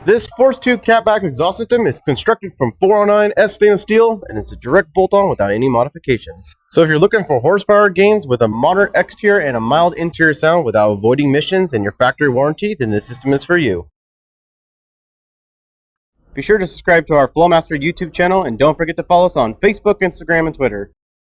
This Force 2 catback exhaust system is constructed from 409S stainless steel, and it's a direct bolt-on without any modifications. So if you're looking for horsepower gains with a modern exterior and a mild interior sound without avoiding emissions and your factory warranty, then this system is for you. Be sure to subscribe to our Flowmaster YouTube channel, and don't forget to follow us on Facebook, Instagram, and Twitter.